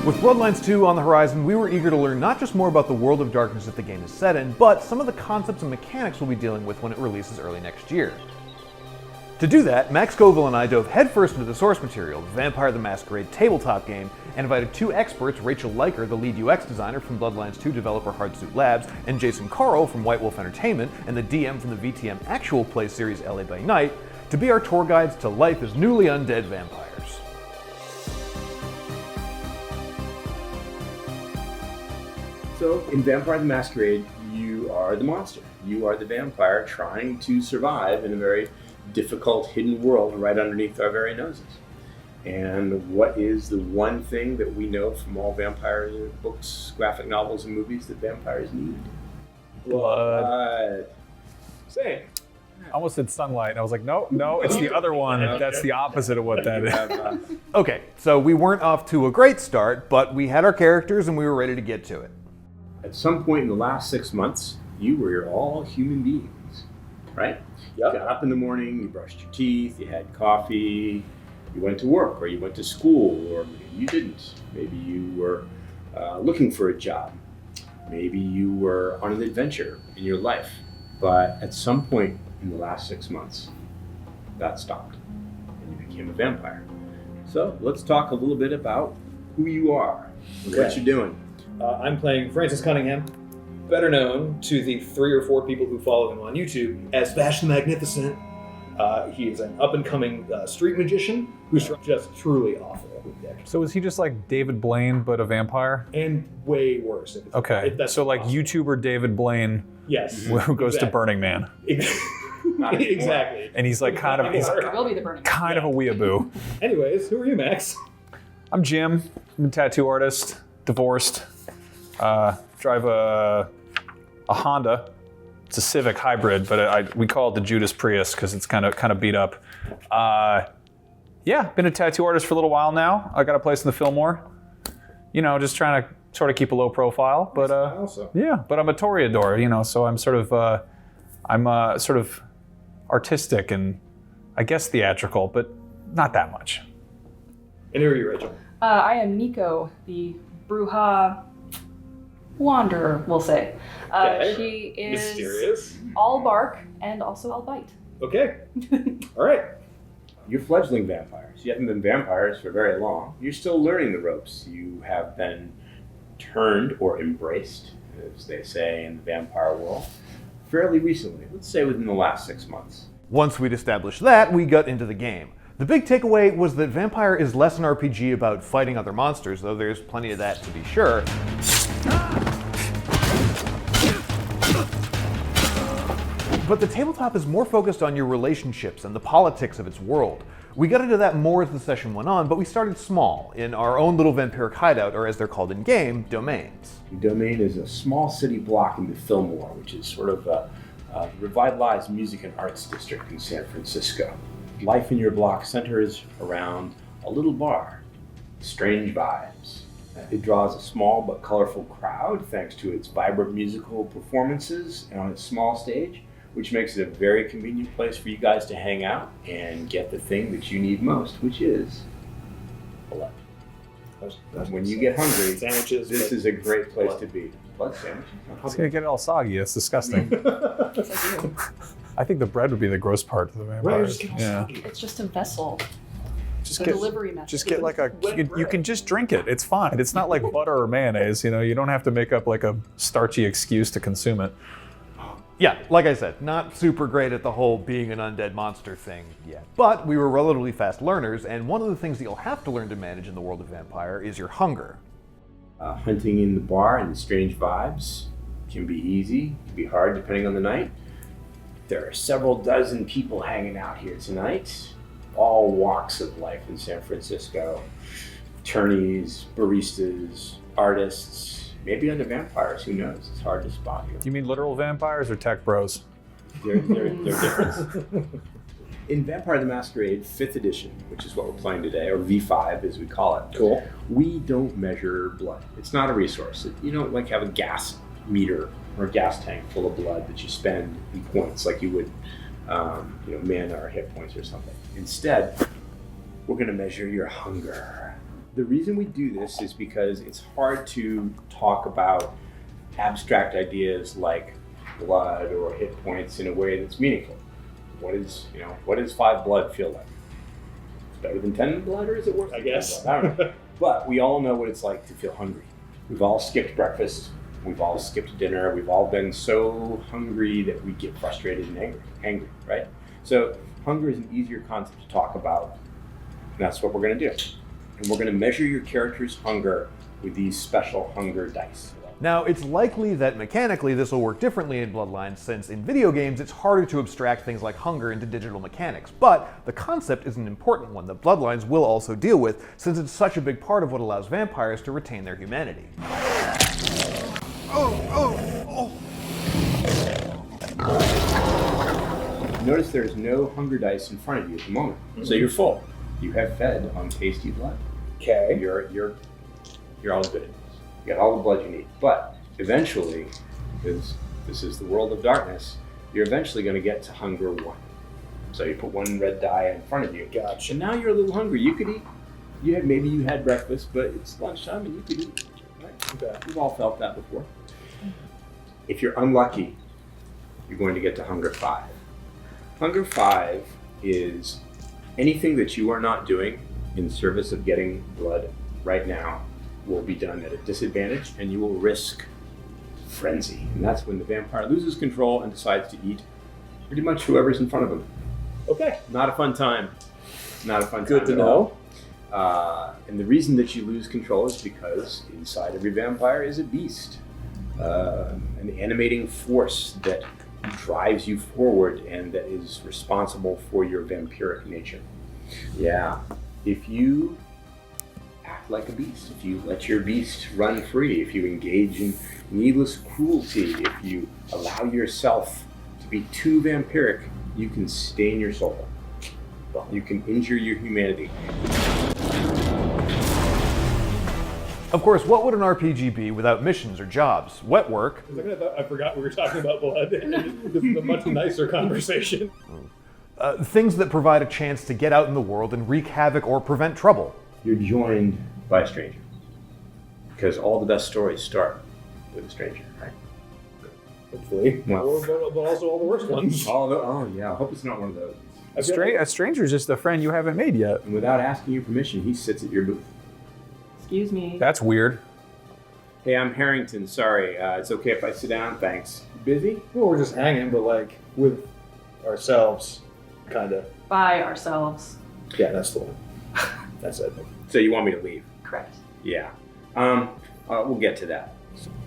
With Bloodlines 2 on the horizon, we were eager to learn not just more about the world of darkness that the game is set in, but some of the concepts and mechanics we'll be dealing with when it releases early next year. To do that, Max Scoville and I dove headfirst into the source material, the Vampire the Masquerade tabletop game, and invited two experts, Rachel Leiker, the lead UX designer from Bloodlines 2 developer Hardsuit Labs, and Jason Carl from White Wolf Entertainment and the DM from the VTM actual play series LA by Night, to be our tour guides to life as newly undead vampires. So, in Vampire the Masquerade, you are the monster. You are the vampire trying to survive in a very difficult hidden world right underneath our very noses. And what is the one thing that we know from all vampire books, graphic novels, and movies that vampires need? Blood. Same. I almost said sunlight, and I was like, no, it's the other one. Okay. That's the opposite of what that is. Okay, so we weren't off to a great start, but we had our characters and we were ready to get to it. At some point in the last 6 months, you were all human beings, right? Yep. You got up in the morning, you brushed your teeth, you had coffee, you went to work, or you went to school, or maybe you didn't. Maybe you were looking for a job. Maybe you were on an adventure in your life. But at some point in the last 6 months, that stopped, and you became a vampire. So let's talk a little bit about who you are, and what you're doing. I'm playing Francis Cunningham, better known to the 3 or 4 people who follow him on YouTube as Vash the Magnificent. He is an up-and-coming street magician who's just truly awful with deck. So is he just like David Blaine, but a vampire? And way worse. Okay, so like possible. YouTuber David Blaine, Yes. who goes to Burning Man. Exactly. And he's like kind of, he's It will be the Burning. kind of a weeaboo. Anyways, who are you, Max? I'm Jim. I'm a tattoo artist, divorced. Drive a Honda. It's a Civic hybrid, but we call it the Judas Prius because it's kind of beat up. Yeah, been a tattoo artist for a little while now. I got a place in the Fillmore. You know, just trying to sort of keep a low profile, but yeah. But I'm a toreador, so I'm sort of artistic and I guess theatrical, but not that much. And who are you, Rachel? I am Nico, the Bruja Wanderer, we'll say. Okay. She is Mysterious. all bark and also all bite. Okay. All right. You're fledgling vampires. You haven't been vampires for very long. You're still learning the ropes. You have been turned or embraced, as they say in the vampire world, fairly recently. Let's say within the last 6 months. Once we'd established that, we got into the game. The big takeaway was that Vampire is less an RPG about fighting other monsters, though there's plenty of that to be sure. But the tabletop is more focused on your relationships and the politics of its world. We got into that more as the session went on, but we started small, in our own little vampiric hideout, or as they're called in-game, domains. The domain is a small city block in the Fillmore, which is sort of a revitalized music and arts district in San Francisco. Life in your block centers around a little bar, Strange Vibes. It draws a small but colorful crowd thanks to its vibrant musical performances on its small stage, which makes it a very convenient place for you guys to hang out and get the thing that you need most, which is blood. When you get hungry, Sandwiches. this is a great place to be. Blood sandwiches. It's gonna get all soggy. It's disgusting. I think the bread would be the gross part of the vampires. Yeah. It's just a vessel. Just The get, delivery method. just get like you can just drink it. It's fine. It's not like butter or mayonnaise. You don't have to make up like a starchy excuse to consume it. Yeah, like I said, not super great at the whole being an undead monster thing yet. But we were relatively fast learners, and one of the things that you'll have to learn to manage in the world of Vampire is your hunger. Hunting in the bar and the Strange Vibes can be easy, can be hard depending on the night. There are several dozen people hanging out here tonight, all walks of life in San Francisco. Attorneys, baristas, artists, maybe other vampires, who knows? It's hard to spot here. Do you mean literal vampires or tech bros? They're different. In Vampire the Masquerade 5th edition, which is what we're playing today, or V5 as we call it, Cool. we don't measure blood. It's not a resource. You don't like have a gas meter or a gas tank full of blood that you spend in points like you would mana or hit points or something. Instead, we're going to measure your hunger. The reason we do this is because it's hard to talk about abstract ideas like blood or hit points in a way that's meaningful. What does 5 blood feel like? It's better than 10 blood, or is it worse? I guess. I don't know. But we all know what it's like to feel hungry. We've all skipped breakfast. We've all skipped dinner. We've all been so hungry that we get frustrated and angry, right? So hunger is an easier concept to talk about. And that's what we're going to do. And we're going to measure your character's hunger with these special hunger dice. Now, it's likely that mechanically this will work differently in Bloodlines, since in video games it's harder to abstract things like hunger into digital mechanics. But the concept is an important one that Bloodlines will also deal with, since it's such a big part of what allows vampires to retain their humanity. Notice there's no hunger dice in front of you at the moment. So you're full. You have fed on tasty blood. Okay. You're all good at this. You got all the blood you need. But eventually, because this is the world of darkness, you're eventually going to get to hunger 1. So you put 1 red die in front of you. Gotcha. And now you're a little hungry. You could eat. Maybe you had breakfast, but it's lunchtime and you could eat. Right? Okay. We've all felt that before. If you're unlucky, you're going to get to hunger 5. Hunger 5 is anything that you are not doing in service of getting blood right now will be done at a disadvantage, and you will risk frenzy. And that's when the vampire loses control and decides to eat pretty much whoever's in front of him. Okay. Not a fun time. Not a fun time. Good to at know. all. And the reason that you lose control is because inside every vampire is a beast, an animating force that drives you forward and that is responsible for your vampiric nature. Yeah. If you act like a beast, if you let your beast run free, if you engage in needless cruelty, if you allow yourself to be too vampiric, you can stain your soul. You can injure your humanity. Of course, what would an RPG be without missions or jobs? Wet work. I forgot we were talking about blood. This is a much nicer conversation. Things that provide a chance to get out in the world and wreak havoc or prevent trouble. You're joined by a stranger. Because all the best stories start with a stranger, right? Hopefully. Well, But also all the worst ones. Oh yeah, I hope it's not one of those. A stranger's just a friend you haven't made yet. And without asking your permission, he sits at your booth. Excuse me. That's weird. Hey, I'm Harrington. Sorry, it's okay if I sit down, thanks. Busy? Well, we're just hanging, but like with ourselves, kind of. By ourselves. Yeah, that's the one. That's it. So you want me to leave? Correct. Yeah. We'll get to that.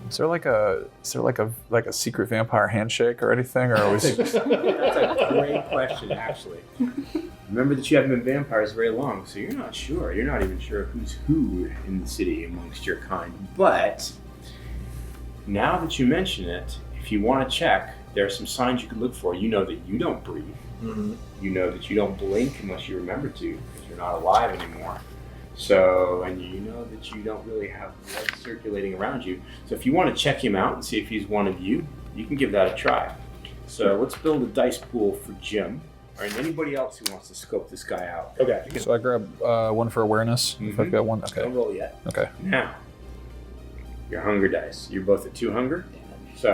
Is there like a secret vampire handshake or anything, or always? That's a great question, actually. Remember that you haven't been vampires very long, so you're not sure. You're not even sure who's who in the city amongst your kind. But now that you mention it, if you want to check, there are some signs you can look for. You know that you don't breathe. Mm-hmm. You know that you don't blink unless you remember to, because you're not alive anymore. So, and you know that you don't really have blood circulating around you. So if you want to check him out and see if he's one of you, you can give that a try. So let's build a dice pool for Jim, or anybody else who wants to scope this guy out. Okay. So I grab one for awareness. If I've got one, okay. Don't roll yet. Okay. Now, your hunger dice. You're both at 2 hunger. So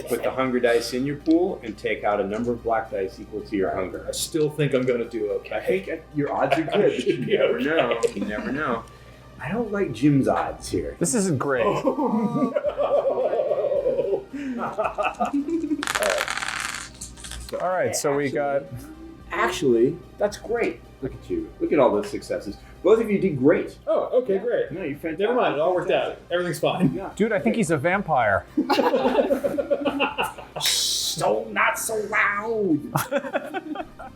put the hunger dice in your pool and take out a number of black dice equal to your hunger. I still think I'm going to do okay. I think your odds are good, but you never know. You never know. I don't like Jim's odds here. This isn't great. Oh, no. All right, so we got. Actually, that's great. Look at you. Look at all those successes. Both of you did great. Oh, okay, great. No, you're fantastic. Never mind, it all worked out. Everything's fine. Yeah. Dude, I think he's a vampire. So not so loud.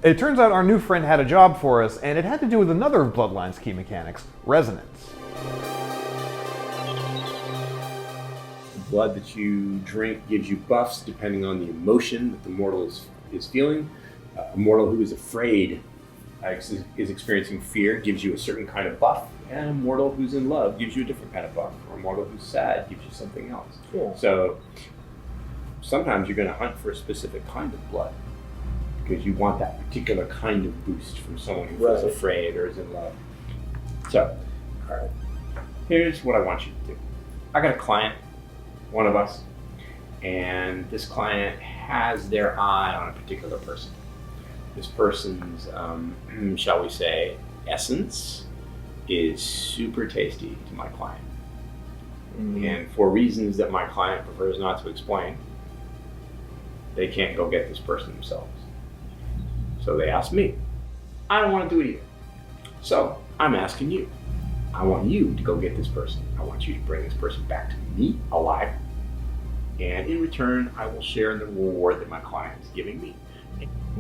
It turns out our new friend had a job for us, and it had to do with another of Bloodlines' key mechanics, resonance. The blood that you drink gives you buffs depending on the emotion that the mortal is feeling. A mortal who is afraid is experiencing fear gives you a certain kind of buff, and a mortal who's in love gives you a different kind of buff, or a mortal who's sad gives you something else. Cool. So sometimes you're going to hunt for a specific kind of blood. because you want that particular kind of boost from someone who feels Right. afraid or is in love. So, all right, here's what I want you to do. I got a client, one of us, and this client has their eye on a particular person. This person's, shall we say, essence is super tasty to my client. And for reasons that my client prefers not to explain, they can't go get this person themselves. So they ask me. I don't want to do it either. So I'm asking you. I want you to go get this person. I want you to bring this person back to me alive. And in return, I will share in the reward that my client is giving me.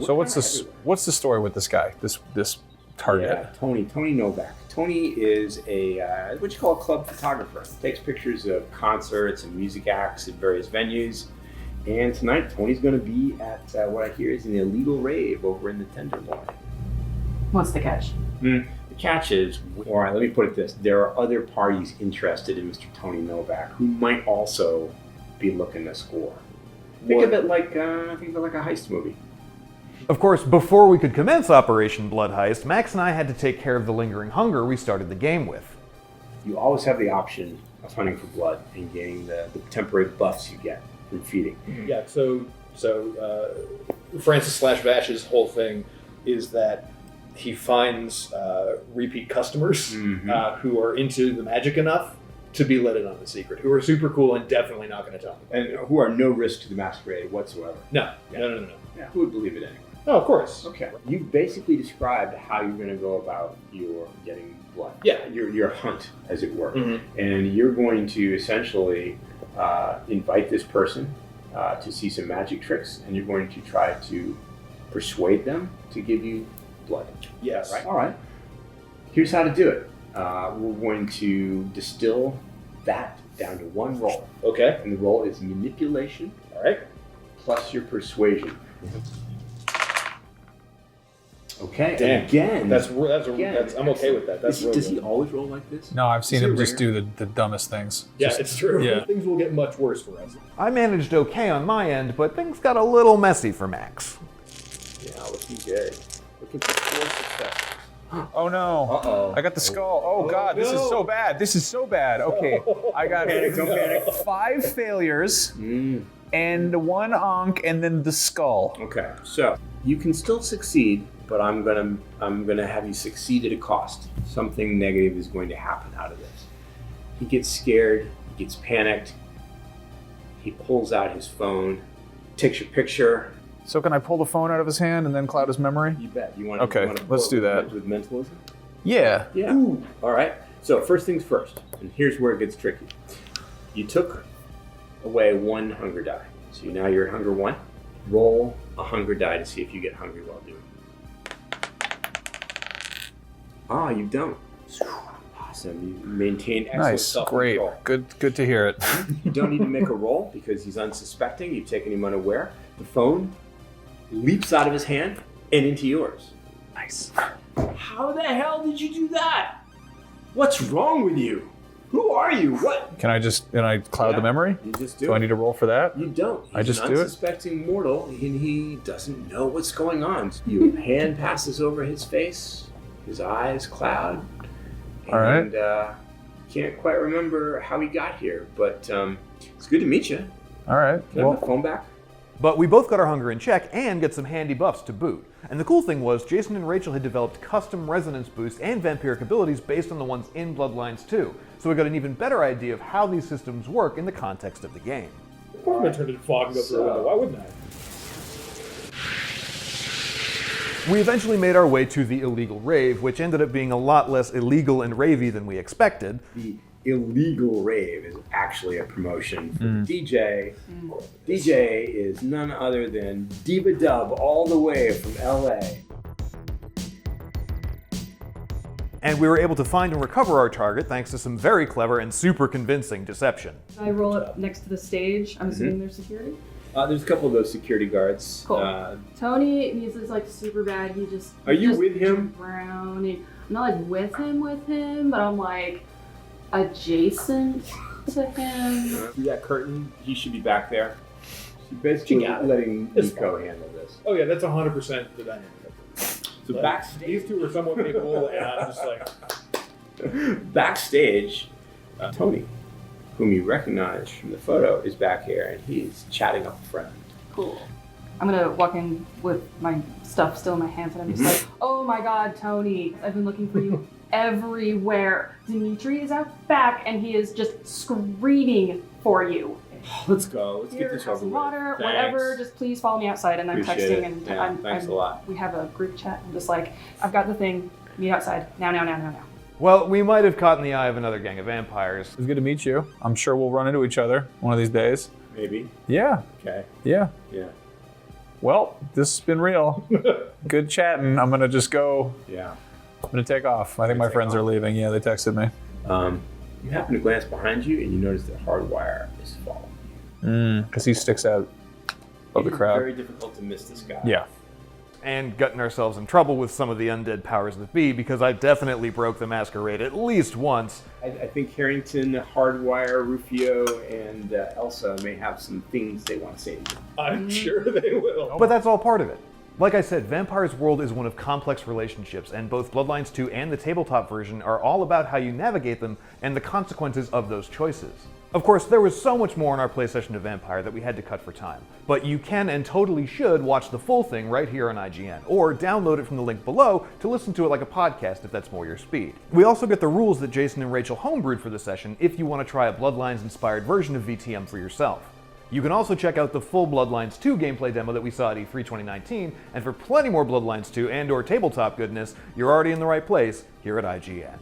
So what's the story with this guy? This target? Yeah, Tony Novak. Tony is a what you call a club photographer. Takes pictures of concerts and music acts at various venues. And tonight, Tony's going to be at what I hear is an illegal rave over in the Tenderloin. What's the catch? The catch is, all right, let me put it this: there are other parties interested in Mr. Tony Novak who might also be looking to score. Think of it like a heist movie. Of course, before we could commence Operation Blood Heist, Max and I had to take care of the lingering hunger we started the game with. You always have the option of hunting for blood and getting the temporary buffs you get from feeding. Yeah, so Francis / Vash's whole thing is that he finds repeat customers who are into the magic enough to be let in on the secret, who are super cool and definitely not going to tell them. And who are no risk to the masquerade whatsoever. No. Yeah, who would believe it anyway? Oh, of course. Okay. You've basically described how you're going to go about your getting blood. Yeah. Your hunt, as it were. Mm-hmm. And you're going to essentially invite this person to see some magic tricks, and you're going to try to persuade them to give you blood. Yes. Right? All right. Here's how to do it. We're going to distill that down to one roll. Okay. And the roll is manipulation. All right. Plus your persuasion. Okay. Damn. And again. I'm okay with that. That's really does he good. always roll like this? No, I've seen Is he him a just ringer? do the dumbest things. Yeah, it's true. Yeah. Things will get much worse for us. I managed okay on my end, but things got a little messy for Max. Yeah, looking good. Looking for 4 successes. Oh no! Uh-oh. I got the skull. Oh god, this is so bad. This is so bad. Okay, I got Don't panic. 5 failures and 1 onk, and then the skull. Okay, so you can still succeed, but I'm gonna have you succeed at a cost. Something negative is going to happen out of this. He gets scared. He gets panicked. He pulls out his phone, takes your picture. So can I pull the phone out of his hand and then cloud his memory? You bet. You want Okay, let's do that. with mentalism? Yeah. Yeah. Ooh. All right. So first things first, and here's where it gets tricky. You took away 1 hunger die, so now you're at hunger 1. Roll a hunger die to see if you get hungry while doing it. You don't. Awesome. You maintain excellent Nice. self-control. Great. Good to hear it. You don't need to make a roll because he's unsuspecting. You've taken him unaware. The phone leaps out of his hand and into yours. Nice. How the hell did you do that? What's wrong with you? Who are you? What? Can I cloud the memory? You just do Do it. I need to roll for that? You don't. He's I just an do it? unsuspecting mortal, and he doesn't know what's going on. Your hand passes over his face. His eyes cloud. All right. And can't quite remember how he got here, but it's good to meet you. All right. Can I have the phone back? But we both got our hunger in check and get some handy buffs to boot. And the cool thing was, Jason and Rachel had developed custom resonance boosts and vampiric abilities based on the ones in Bloodlines 2, so we got an even better idea of how these systems work in the context of the game. Of course I'm going to turn into fog and go through a window. Why wouldn't I? We eventually made our way to the illegal rave, which ended up being a lot less illegal and ravey than we expected. The illegal rave is actually a promotion for the DJ. DJ is none other than Diva Dub all the way from LA. And we were able to find and recover our target thanks to some very clever and super convincing deception. I roll it next to the stage. I'm assuming there's security. There's a couple of those security guards. Cool. Tony, he's just like super bad. He just. Are you just with him? Around. I'm not like with him, but I'm like adjacent to him. Through that curtain, he should be back there. You're basically got it. letting It's Nico fine. handle this. Oh yeah, that's 100% the dynamic. So Like, backstage, these two are somewhat capable, and I'm just like, backstage, Tony, whom you recognize from the photo, is back here, and he's chatting up a friend. Cool. I'm gonna walk in with my stuff still in my hands, and I'm just like, oh my god, Tony, I've been looking for you everywhere. Dimitri is out back, and he is just screaming for you. Let's go. Let's Here, get this have over some with. water, Thanks. whatever. Just please follow me outside. And I'm Appreciate texting, it. and Yeah, thanks a lot. We have a group chat. I'm just like, I've got the thing. Meet outside now. Well, we might have caught in the eye of another gang of vampires. It was good to meet you. I'm sure we'll run into each other one of these days. Maybe. Yeah, Okay. yeah. Yeah. Well, this has been real. Good chatting. I'm gonna just go. Yeah. I'm gonna take off. I think my Take friends off. are leaving. Yeah, they texted me. You happen to glance behind you, and you notice that Hardwire is following. Because he sticks out of the It's crowd. very difficult to miss this guy. Yeah. And gotten ourselves in trouble with some of the undead powers that be, because I definitely broke the masquerade at least once. I think Harrington, Hardwire, Rufio, and Elsa may have some things they want to say to you. I'm sure they will. But that's all part of it. Like I said, Vampire's world is one of complex relationships, and both Bloodlines 2 and the tabletop version are all about how you navigate them and the consequences of those choices. Of course, there was so much more in our play session of Vampire that we had to cut for time, but you can and totally should watch the full thing right here on IGN, or download it from the link below to listen to it like a podcast if that's more your speed. We also get the rules that Jason and Rachel homebrewed for the session if you want to try a Bloodlines-inspired version of VTM for yourself. You can also check out the full Bloodlines 2 gameplay demo that we saw at E3 2019, and for plenty more Bloodlines 2 and/or tabletop goodness, you're already in the right place here at IGN.